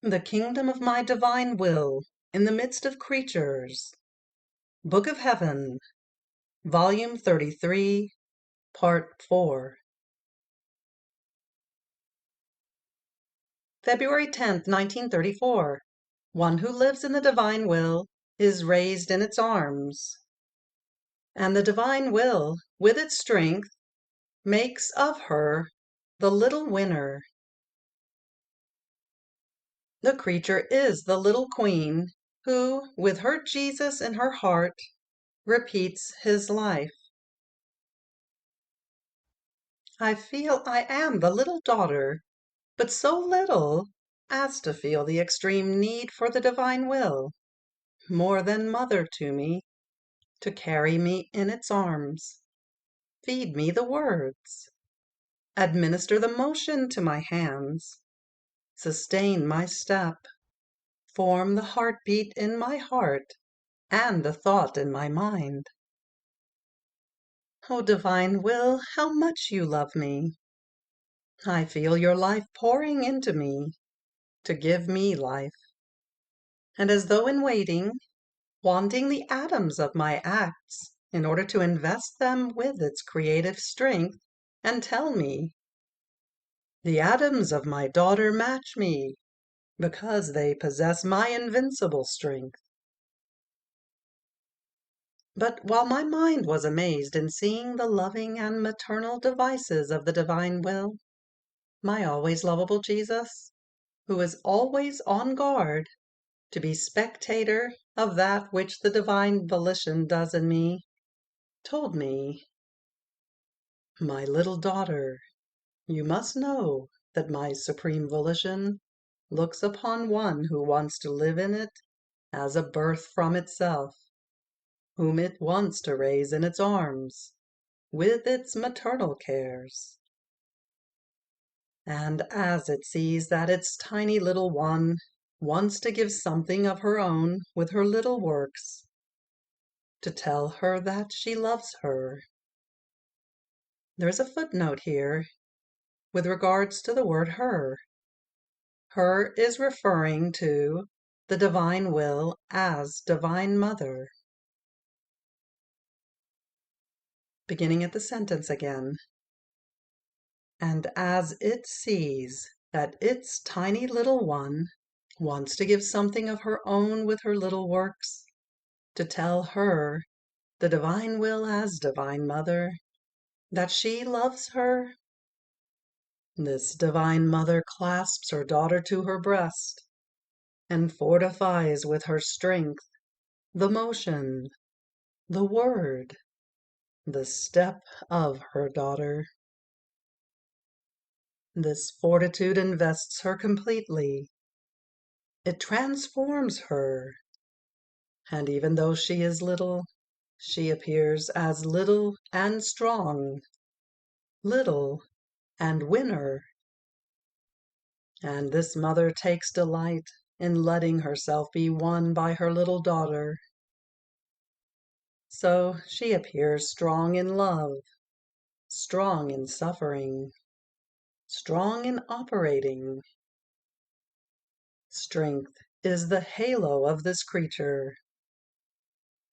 The kingdom of my divine will in the midst of creatures. Book of Heaven, Volume 33, Part 4. February 10th, 1934. One who lives in the divine will is raised in its arms. And the divine will, with its strength, makes of her the little winner. The creature is the little queen who, with her Jesus in her heart, repeats his life. I feel I am the little daughter, but so little as to feel the extreme need for the divine will, more than mother to me, to carry me in its arms, feed me the words, administer the motion to my hands, sustain my step, form the heartbeat in my heart and the thought in my mind. O divine will, how much you love me! I feel your life pouring into me to give me life. And as though in waiting, wanting the atoms of my acts in order to invest them with its creative strength, and tell me, the atoms of my daughter match me because they possess my invincible strength. But while my mind was amazed in seeing the loving and maternal devices of the divine will, my always lovable Jesus, who is always on guard to be spectator of that which the divine volition does in me, told me, my little daughter, you must know that my supreme volition looks upon one who wants to live in it as a birth from itself, whom it wants to raise in its arms with its maternal cares. And as it sees that its tiny little one wants to give something of her own with her little works, to tell her that she loves her. There's a footnote here with regards to the word her. Her is referring to the divine will as divine mother. Beginning at the sentence again. And as it sees that its tiny little one wants to give something of her own with her little works, to tell her, the divine will as divine mother, that she loves her, this divine mother clasps her daughter to her breast and fortifies with her strength the motion, the word, the step of her daughter. This fortitude invests her completely. It transforms her, and even though she is little, she appears as little and strong, little and winner. And this mother takes delight in letting herself be won by her little daughter. So she appears strong in love, strong in suffering, strong in operating. Strength is the halo of this creature.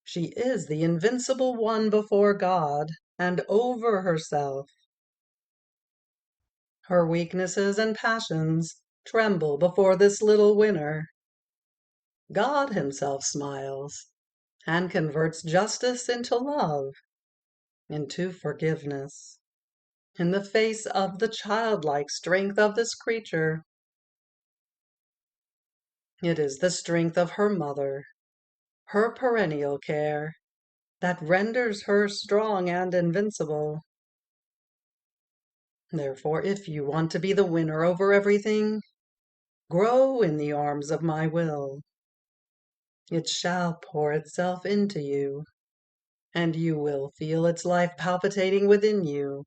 She is the invincible one before God and over herself. Her weaknesses and passions tremble before this little winner. God himself smiles and converts justice into love, into forgiveness, in the face of the childlike strength of this creature. It is the strength of her mother, her perennial care, that renders her strong and invincible. Therefore, if you want to be the winner over everything, grow in the arms of my will. It shall pour itself into you, and you will feel its life palpitating within you,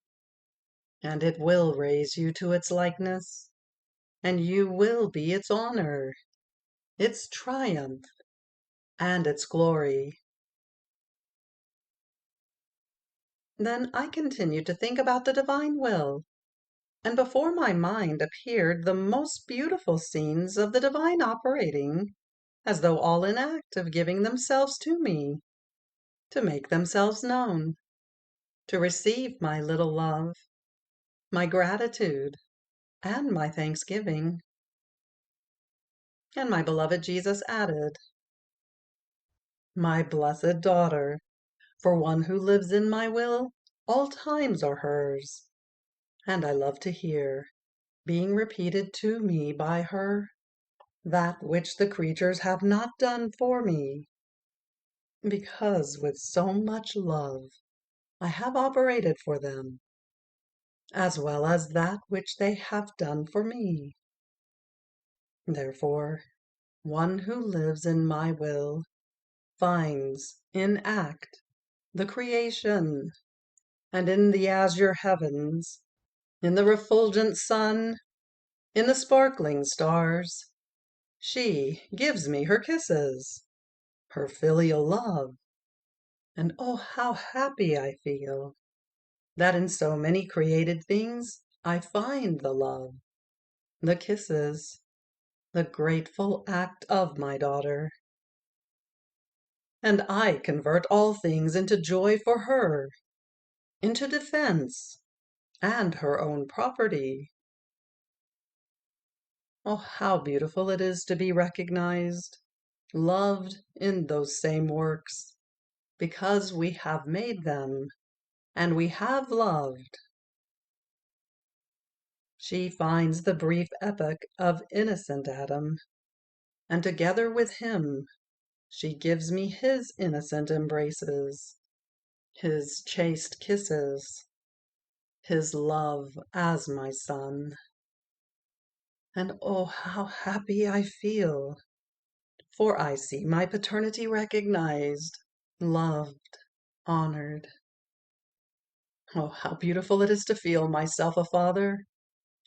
and it will raise you to its likeness, and you will be its honor, its triumph, and its glory. Then I continued to think about the divine will, and before my mind appeared the most beautiful scenes of the divine operating, as though all in act of giving themselves to me, to make themselves known, to receive my little love, my gratitude, and my thanksgiving. And my beloved Jesus added, "My blessed daughter, for one who lives in my will, all times are hers, and I love to hear, being repeated to me by her, that which the creatures have not done for me, because with so much love I have operated for them, as well as that which they have done for me. Therefore, one who lives in my will finds in act the creation, and in the azure heavens, in the refulgent sun, in the sparkling stars, she gives me her kisses, her filial love, and oh, how happy I feel that in so many created things I find the love, the kisses, the grateful act of my daughter. And I convert all things into joy for her, into defense, and her own property. Oh, how beautiful it is to be recognized, loved in those same works, because we have made them, and we have loved. She finds the brief epoch of innocent Adam, and together with him she gives me his innocent embraces, his chaste kisses, his love as my son. And oh, how happy I feel, for I see my paternity recognized, loved, honored. Oh, how beautiful it is to feel myself a father,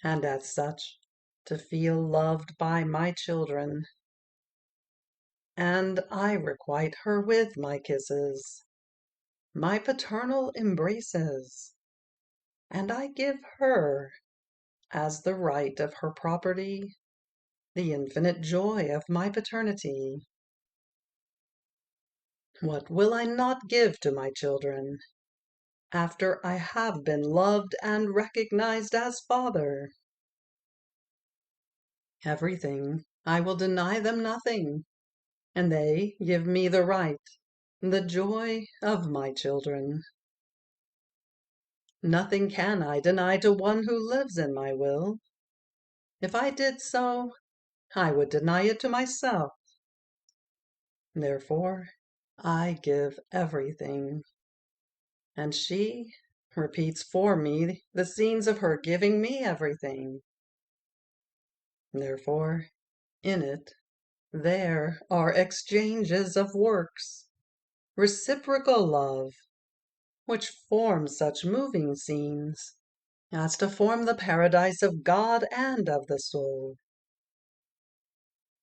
and as such, to feel loved by my children. And I requite her with my kisses, my paternal embraces, and I give her, as the right of her property, the infinite joy of my paternity. What will I not give to my children, after I have been loved and recognized as father? Everything. I will deny them nothing, and they give me the right, the joy of my children. Nothing can I deny to one who lives in my will. If I did so, I would deny it to myself. Therefore, I give everything, and she repeats for me the scenes of her giving me everything. Therefore, in it, there are exchanges of works, reciprocal love, which form such moving scenes as to form the paradise of God and of the soul.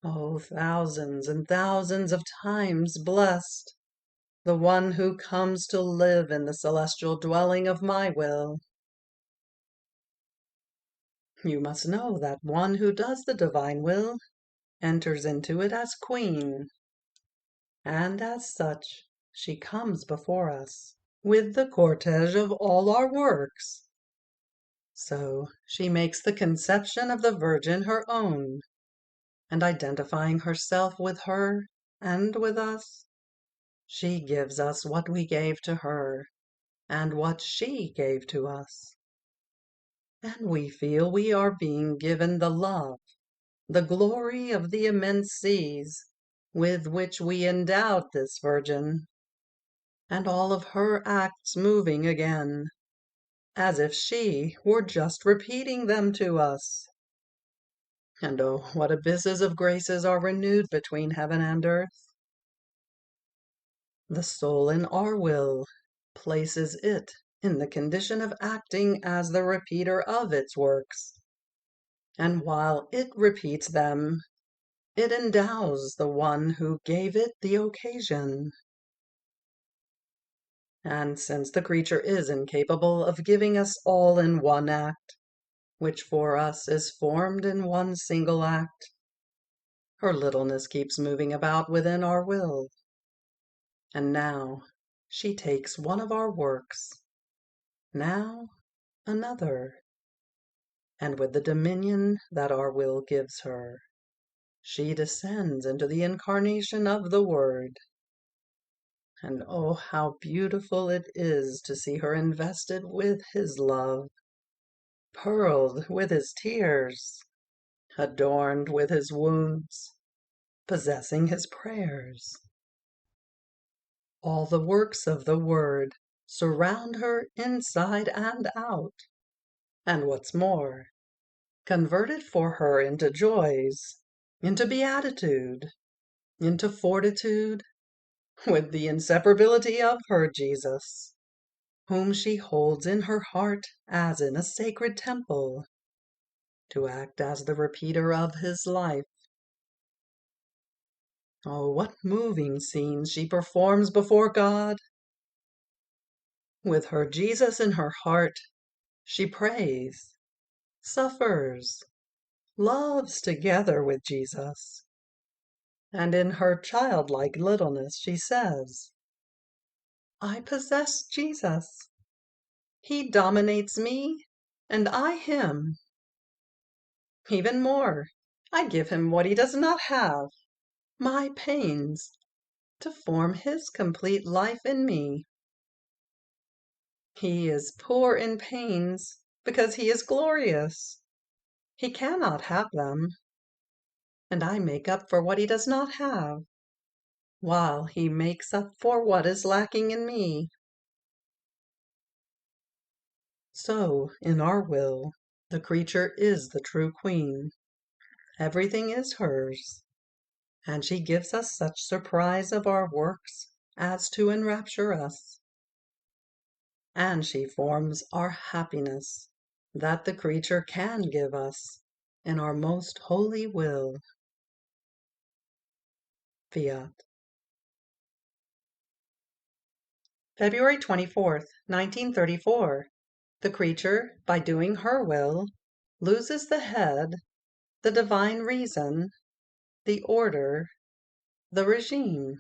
Oh, thousands and thousands of times blessed the one who comes to live in the celestial dwelling of my will. You must know that one who does the divine will enters into it as queen, and as such she comes before us with the cortege of all our works. So she makes the conception of the Virgin her own, and identifying herself with her and with us, she gives us what we gave to her and what she gave to us. And we feel we are being given the love, the glory of the immense seas with which we endowed this Virgin, and all of her acts moving again, as if she were just repeating them to us. And oh, what abysses of graces are renewed between heaven and earth! The soul in our will places it in the condition of acting as the repeater of its works, and while it repeats them, it endows the one who gave it the occasion. And since the creature is incapable of giving us all in one act, which for us is formed in one single act. Her littleness keeps moving about within our will. And now she takes one of our works, now another, and with the dominion that our will gives her, she descends into the incarnation of the Word. And oh, how beautiful it is to see her invested with His love, pearled with His tears, adorned with His wounds, possessing His prayers. All the works of the Word surround her inside and out, and what's more, convert it for her into joys, into beatitude, into fortitude, with the inseparability of her Jesus, whom she holds in her heart as in a sacred temple, to act as the repeater of His life. Oh, what moving scenes she performs before God! With her Jesus in her heart, she prays, suffers, loves together with Jesus. And in her childlike littleness she says, I possess Jesus. He dominates me, and I Him. Even more, I give Him what He does not have, my pains, to form His complete life in me. He is poor in pains because He is glorious. He cannot have them, and I make up for what He does not have, while He makes up for what is lacking in me. So, in our will, the creature is the true queen. Everything is hers, and she gives us such surprise of our works as to enrapture us. And she forms our happiness that the creature can give us in our most holy will. Fiat. February 24th, 1934. The creature, by doing her will, loses the head, the divine reason, the order, the regime.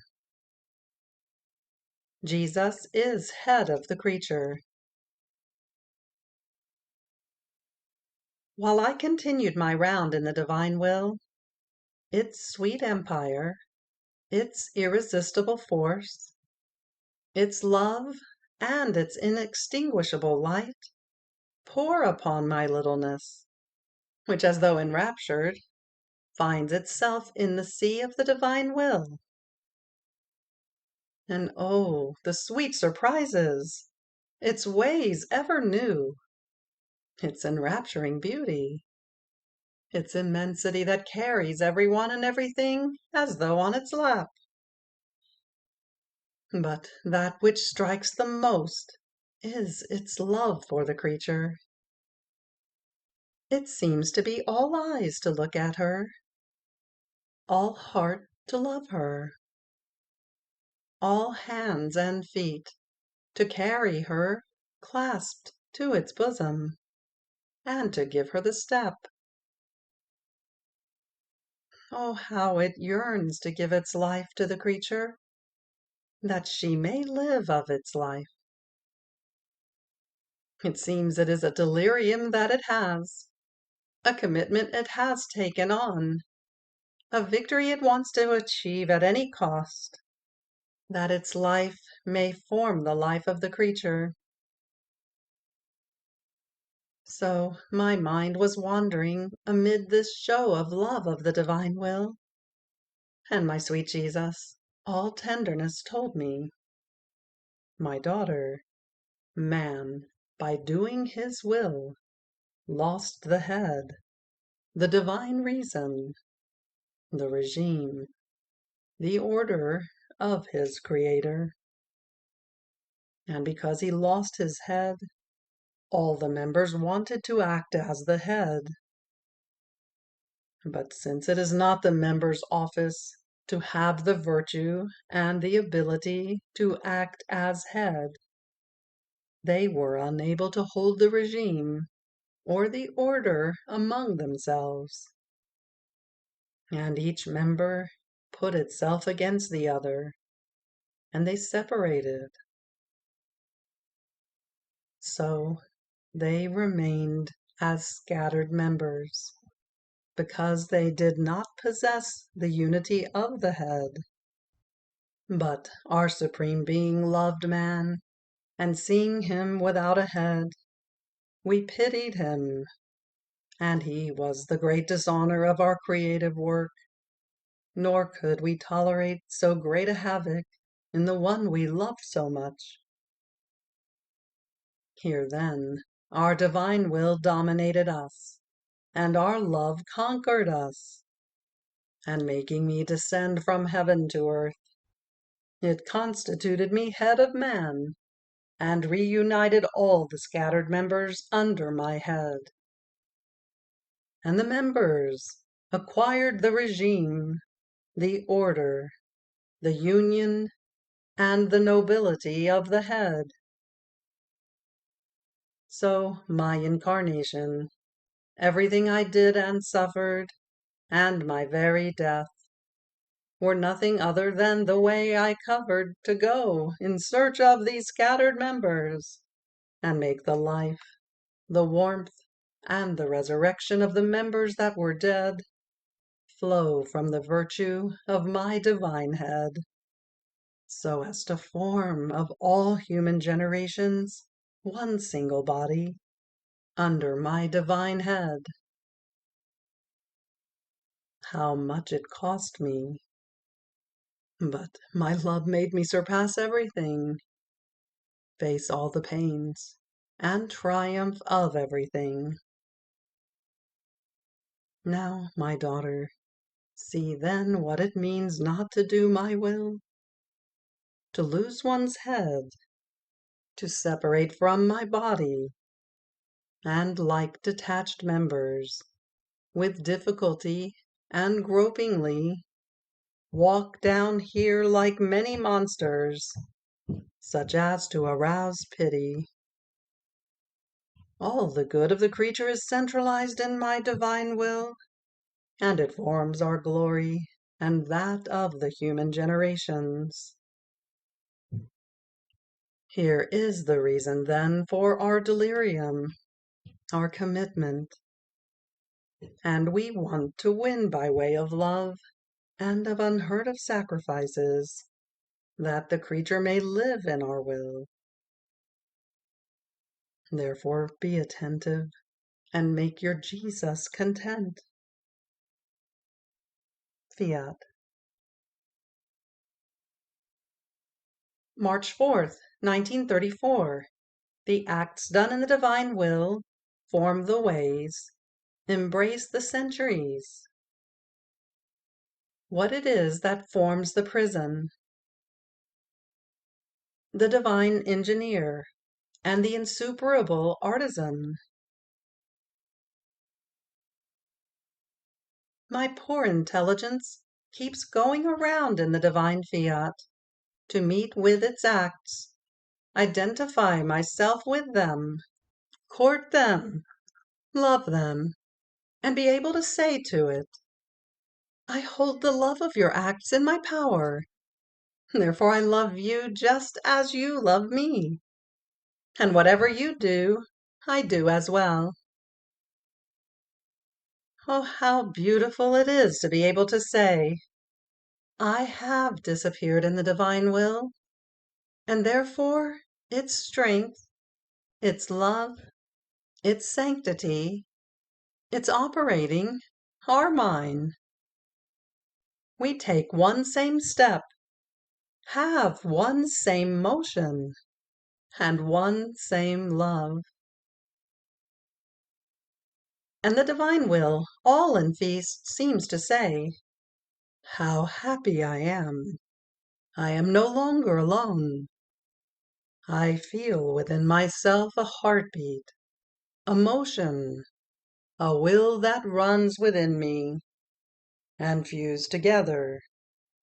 Jesus is head of the creature. While I continued my round in the divine will, its sweet empire, its irresistible force, its love, and its inextinguishable light pour upon my littleness, which, as though enraptured, finds itself in the sea of the divine will. And oh, the sweet surprises! Its ways ever new, its enrapturing beauty, its immensity that carries everyone and everything as though on its lap. But that which strikes the most is its love for the creature. It seems to be all eyes to look at her, all heart to love her, all hands and feet to carry her clasped to its bosom, and to give her the step. Oh, how it yearns to give its life to the creature, that she may live of its life. It seems it is a delirium that it has, a commitment it has taken on, a victory it wants to achieve at any cost, that its life may form the life of the creature. So my mind was wandering amid this show of love of the divine will, and my sweet Jesus, all tenderness, told me, my daughter, man, by doing his will, lost the head, the divine reason, the regime, the order of his Creator. And because he lost his head, all the members wanted to act as the head. But since it is not the member's office to have the virtue and the ability to act as head, they were unable to hold the regime, or the order among themselves, and each member put itself against the other, and they separated. So they remained as scattered members, because they did not possess the unity of the head. But our Supreme Being loved man, and seeing him without a head, we pitied him, and he was the great dishonor of our creative work, nor could we tolerate so great a havoc in the one we loved so much. Here, then, our divine will dominated us, and our love conquered us, and making me descend from heaven to earth, it constituted me head of man, and reunited all the scattered members under my head. And the members acquired the regime, the order, the union, and the nobility of the head. So my incarnation, everything I did and suffered, and my very death, were nothing other than the way I covered to go in search of these scattered members, and make the life, the warmth, and the resurrection of the members that were dead flow from the virtue of my divine head, so as to form of all human generations one single body under my divine head. How much it cost me! But my love made me surpass everything, face all the pains, and triumph of everything. Now, my daughter, see then what it means not to do my will, to lose one's head, to separate from my body, and like detached members, with difficulty and gropingly, walk down here like many monsters, such as to arouse pity. All the good of the creature is centralized in my divine will, and it forms our glory and that of the human generations. Here is the reason, then, for our delirium, our commitment, and we want to win by way of love and of unheard of sacrifices, that the creature may live in our will. Therefore be attentive, and make your Jesus content. Fiat. March 4th, 1934. The acts done in the divine will form the ways, embrace the centuries. What it is that forms the prison, the divine engineer, and the insuperable artisan. My poor intelligence keeps going around in the divine fiat, to meet with its acts, identify myself with them, court them, love them, and be able to say to it, I hold the love of your acts in my power, therefore I love you just as you love me, and whatever you do, I do as well. Oh, how beautiful it is to be able to say, I have disappeared in the divine will, and therefore its strength, its love, its sanctity, its operating are mine. We take one same step, have one same motion, and one same love. And the divine will, all in feast, seems to say, how happy I am! I am no longer alone. I feel within myself a heartbeat, a motion, a will that runs within me, and fused together,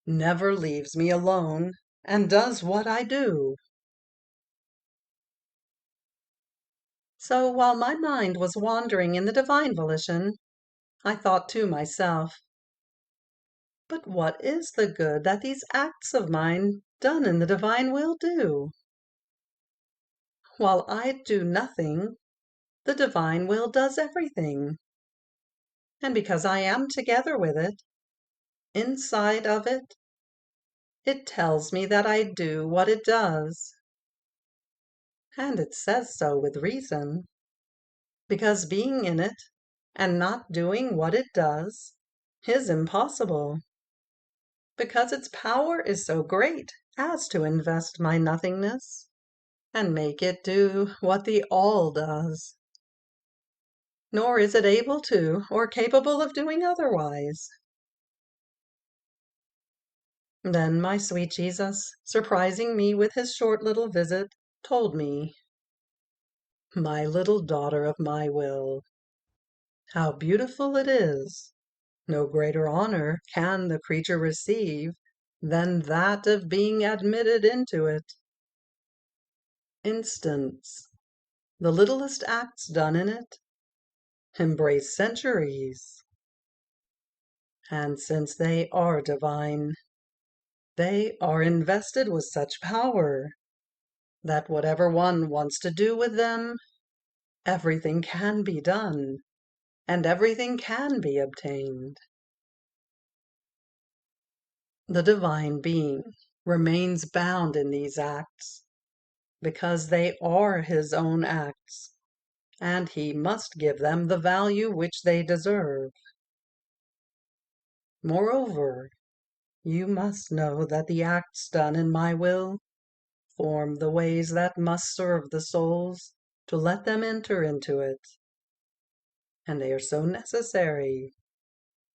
never leaves me alone, and does what I do. So while my mind was wandering in the divine volition, I thought to myself, but what is the good that these acts of mine done in the divine will do? While I do nothing, the divine will does everything. And because I am together with it, inside of it, it tells me that I do what it does. And it says so with reason, because being in it and not doing what it does is impossible, because its power is so great as to invest my nothingness and make it do what the all does. Nor is it able to or capable of doing otherwise. Then my sweet Jesus, surprising me with his short little visit, told me, "My little daughter of my will, how beautiful it is! No greater honor can the creature receive than that of being admitted into it. Instance, the littlest acts done in it embrace centuries, and since they are divine, they are invested with such power that whatever one wants to do with them, everything can be done, and everything can be obtained. The divine being remains bound in these acts, because they are his own acts, and he must give them the value which they deserve. Moreover, you must know that the acts done in my will form the ways that must serve the souls to let them enter into it, and they are so necessary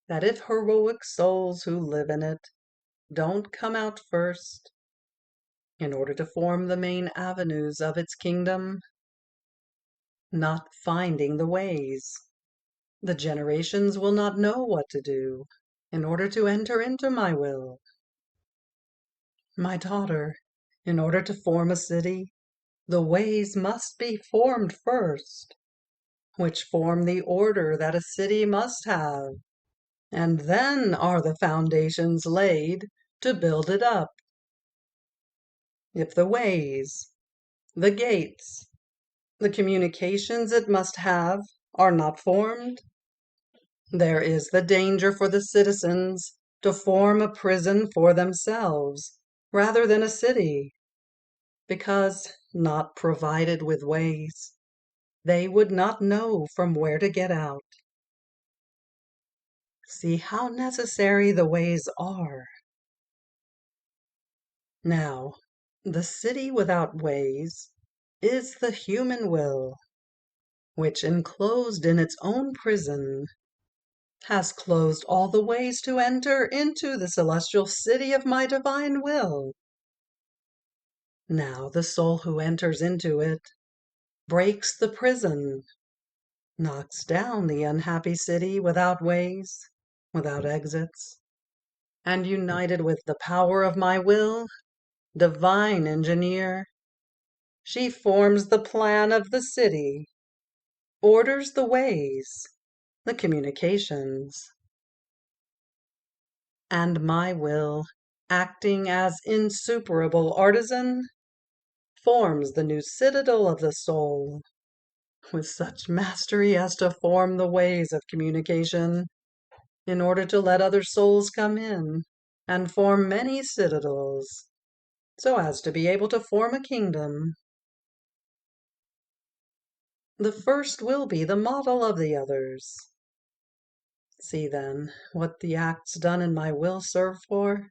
that if heroic souls who live in it don't come out first, in order to form the main avenues of its kingdom, not finding the ways, the generations will not know what to do in order to enter into my will. My daughter, in order to form a city, the ways must be formed first, which form the order that a city must have, and then are the foundations laid to build it up. If the ways, the gates, the communications it must have are not formed, there is the danger for the citizens to form a prison for themselves rather than a city, because, not provided with ways, they would not know from where to get out. See how necessary the ways are. Now, the city without ways is the human will, which, enclosed in its own prison, has closed all the ways to enter into the celestial city of my divine will. Now the soul who enters into it breaks the prison, knocks down the unhappy city without ways, without exits, and united with the power of my will, divine engineer, she forms the plan of the city, orders the ways, the communications, and my will, acting as insuperable artisan, forms the new citadel of the soul, with such mastery as to form the ways of communication, in order to let other souls come in and form many citadels, so as to be able to form a kingdom. The first will be the model of the others. See, then, what the acts done in my will serve for.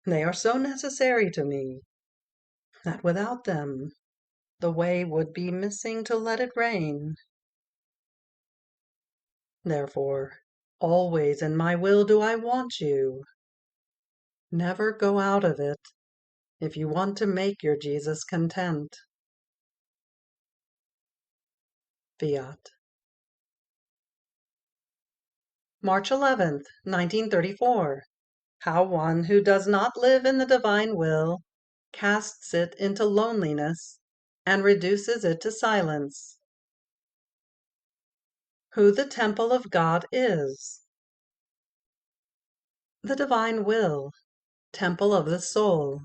They are so necessary to me that without them the way would be missing to let it rain. Therefore, always in my will do I want you. Never go out of it if you want to make your Jesus content. Fiat. March 11th, 1934. How one who does not live in the divine will casts it into loneliness and reduces it to silence. Who the temple of God is. The divine will, temple of the soul.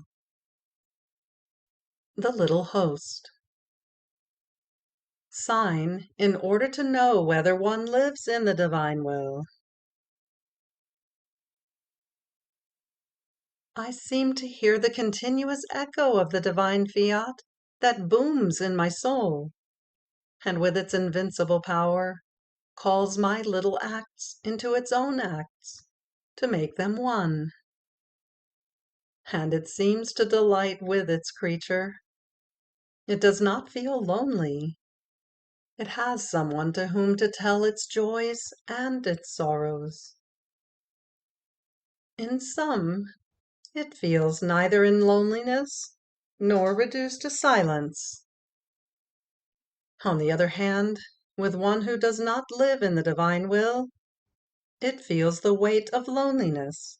The little host. Sign in order to know whether one lives in the divine will. I seem to hear the continuous echo of the divine fiat that booms in my soul, and with its invincible power calls my little acts into its own acts, to make them one. And it seems to delight with its creature. It does not feel lonely. It has someone to whom to tell its joys and its sorrows. In some, it feels neither in loneliness nor reduced to silence. On the other hand, with one who does not live in the divine will, it feels the weight of loneliness,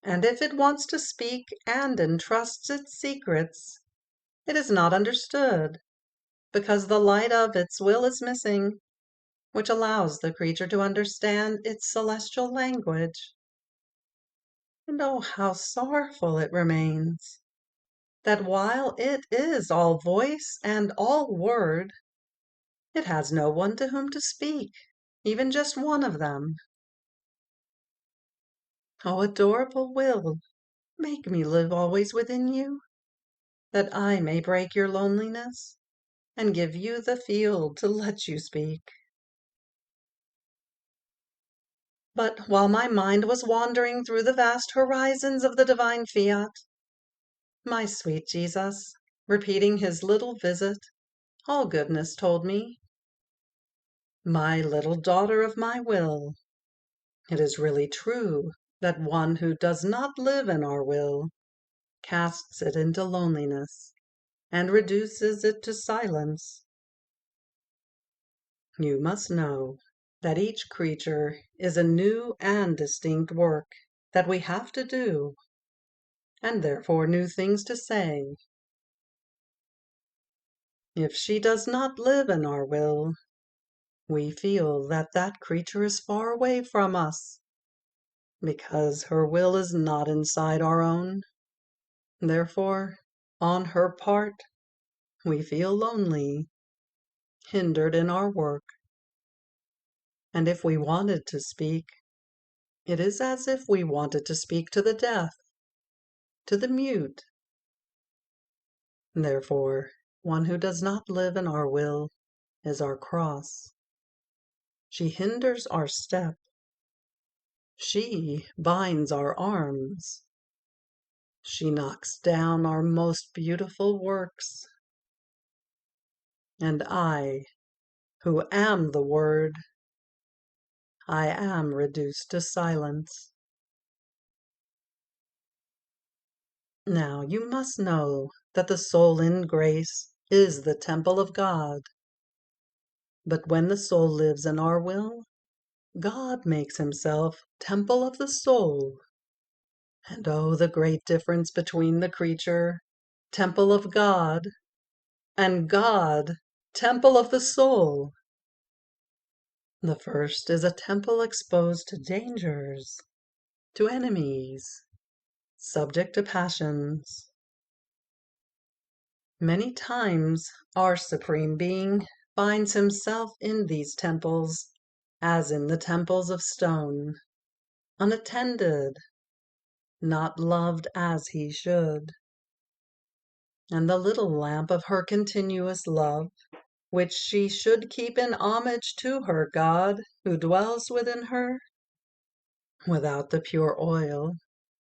and if it wants to speak and entrusts its secrets, it is not understood, because the light of its will is missing, which allows the creature to understand its celestial language. And oh, how sorrowful it remains, that while it is all voice and all word, it has no one to whom to speak, even just one of them. Oh, adorable will, make me live always within you, that I may break your loneliness and give you the field to let you speak. But while my mind was wandering through the vast horizons of the divine fiat, my sweet Jesus, repeating his little visit, all goodness told me, my little daughter of my will, it is really true that one who does not live in our will casts it into loneliness and reduces it to silence. You must know that each creature is a new and distinct work that we have to do, and therefore new things to say. If she does not live in our will, we feel that that creature is far away from us, because her will is not inside our own. Therefore, on her part, we feel lonely, hindered in our work. And if we wanted to speak, it is as if we wanted to speak to the deaf, to the mute. Therefore, one who does not live in our will is our cross. She hinders our step. She binds our arms. She knocks down our most beautiful works. And I, who am the Word, I am reduced to silence. Now you must know that the soul in grace is the temple of God. But when the soul lives in our will, God makes himself temple of the soul. And oh, the great difference between the creature, temple of God, and God, temple of the soul. The first is a temple exposed to dangers, to enemies, subject to passions. Many times our Supreme Being finds himself in these temples, as in the temples of stone, unattended, not loved as he should. And the little lamp of her continuous love, which she should keep in homage to her God who dwells within her, without the pure oil,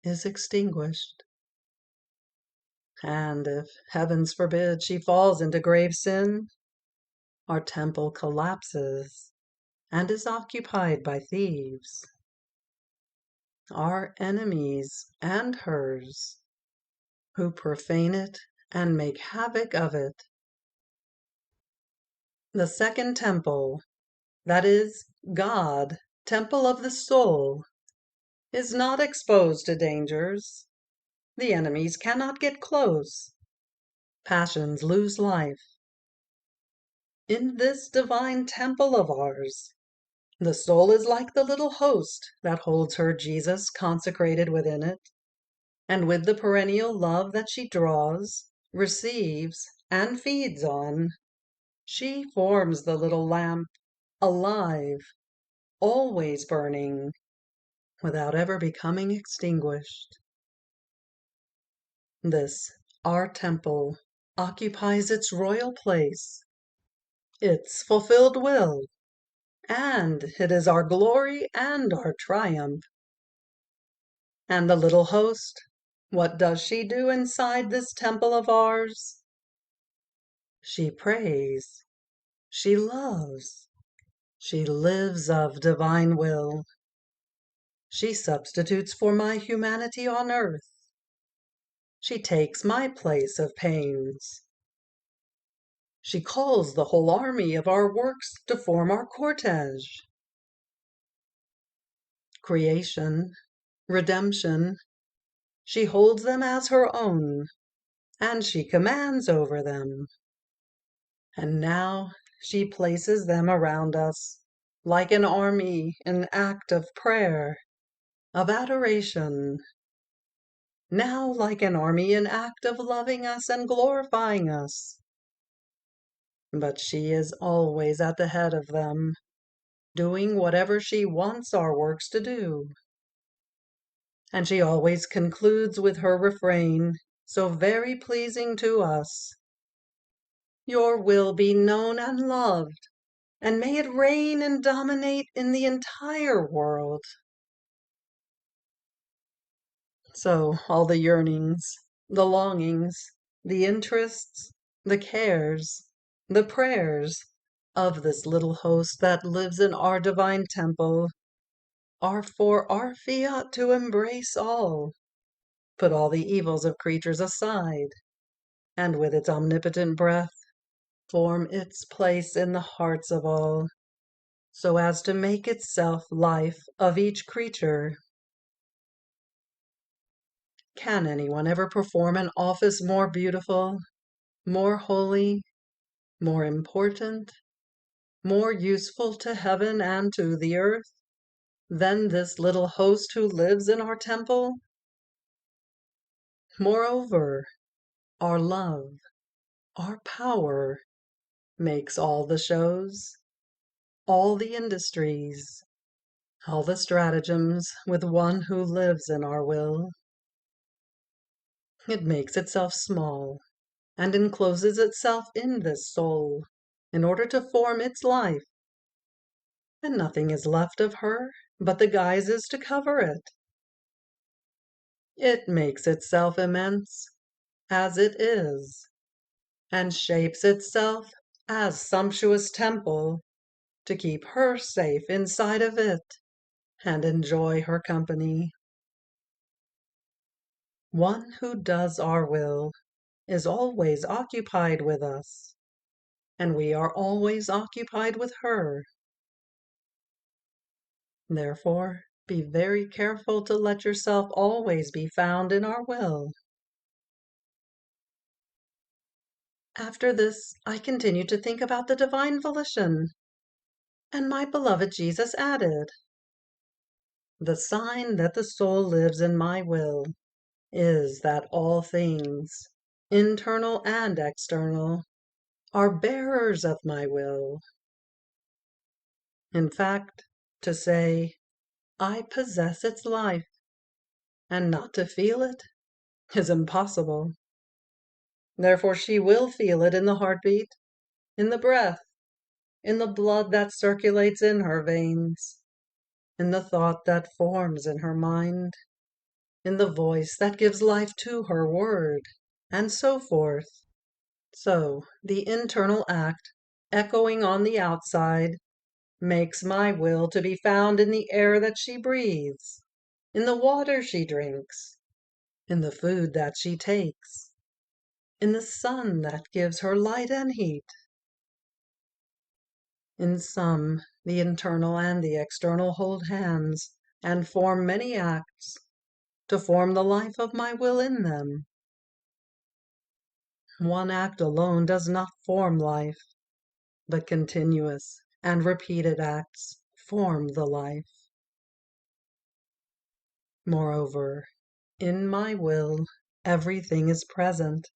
is extinguished. And if, heavens forbid, she falls into grave sin, our temple collapses and is occupied by thieves, our enemies and hers, who profane it and make havoc of it. The second temple, that is, God, temple of the soul, is not exposed to dangers. The enemies cannot get close. Passions lose life, In this divine temple of ours, the soul is like the little host that holds her Jesus consecrated within it, and with the perennial love that she draws, receives, and feeds on, she forms the little lamp, alive, always burning, without ever becoming extinguished. This, our temple, occupies its royal place, its fulfilled will, and it is our glory and our triumph. And the little host, what does she do inside this temple of ours? She prays, she loves, she lives of divine will. She substitutes for my humanity on earth. She takes my place of pains. She calls the whole army of our works to form our cortege. Creation, redemption, she holds them as her own, and she commands over them. And now she places them around us, like an army in act of prayer, of adoration. Now like an army in act of loving us and glorifying us. But she is always at the head of them, doing whatever she wants our works to do. And she always concludes with her refrain, so very pleasing to us. Your will be known and loved, and may it reign and dominate in the entire world. So all the yearnings, the longings, the interests, the cares, the prayers of this little host that lives in our divine temple are for our Fiat to embrace all, put all the evils of creatures aside, and with its omnipotent breath form its place in the hearts of all, so as to make itself life of each creature. Can anyone ever perform an office more beautiful, more holy, more important, more useful to heaven and to the earth than this little host who lives in our temple? Moreover, our love, our power, makes all the shows, all the industries, all the stratagems with one who lives in our will. It makes itself small, and encloses itself in this soul, in order to form its life, and nothing is left of her but the guises to cover it. It makes itself immense, as it is, and shapes itself as sumptuous temple to keep her safe inside of it and enjoy her company. One who does our will is always occupied with us, and we are always occupied with her. Therefore, be very careful to let yourself always be found in our will. After this, I continued to think about the divine volition, and my beloved Jesus added, the sign that the soul lives in my will is that all things, internal and external, are bearers of my will. In fact, to say, I possess its life, and not to feel it, is impossible. Therefore she will feel it in the heartbeat, in the breath, in the blood that circulates in her veins, in the thought that forms in her mind, in the voice that gives life to her word, and so forth. So the internal act, echoing on the outside, makes my will to be found in the air that she breathes, in the water she drinks, in the food that she takes, in the sun that gives her light and heat. In sum, the internal and the external hold hands, and form many acts, to form the life of my will in them. One act alone does not form life. but continuous and repeated acts form the life. Moreover, in my will, everything is present,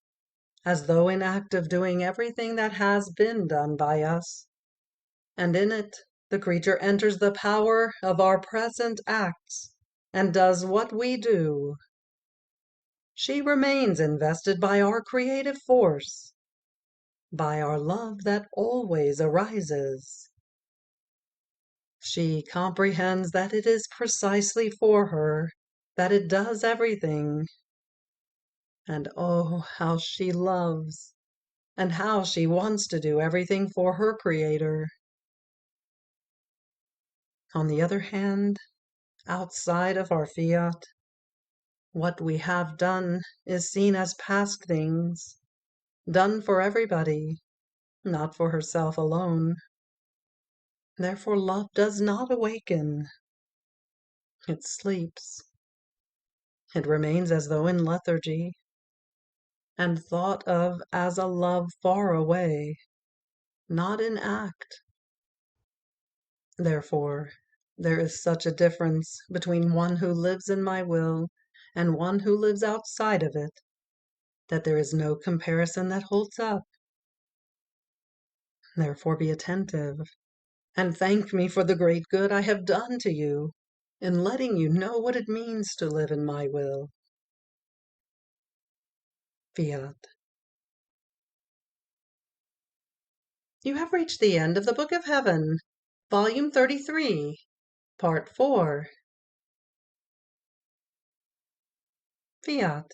as though in act of doing everything that has been done by us, and in it the creature enters the power of our present acts and does what we do. She remains invested by our creative force, by our love that always arises. She comprehends that it is precisely for her that it does everything. And oh, how she loves, and how she wants to do everything for her Creator. On the other hand, outside of our fiat, what we have done is seen as past things, done for everybody, not for herself alone. Therefore love does not awaken. It sleeps. It remains as though in lethargy, and thought of as a love far away, not in act. Therefore, there is such a difference between one who lives in my will and one who lives outside of it, that there is no comparison that holds up. Therefore be attentive, and thank me for the great good I have done to you in letting you know what it means to live in my will. Fiat. You have reached the end of the Book of Heaven, Volume 33, Part 4. Fiat.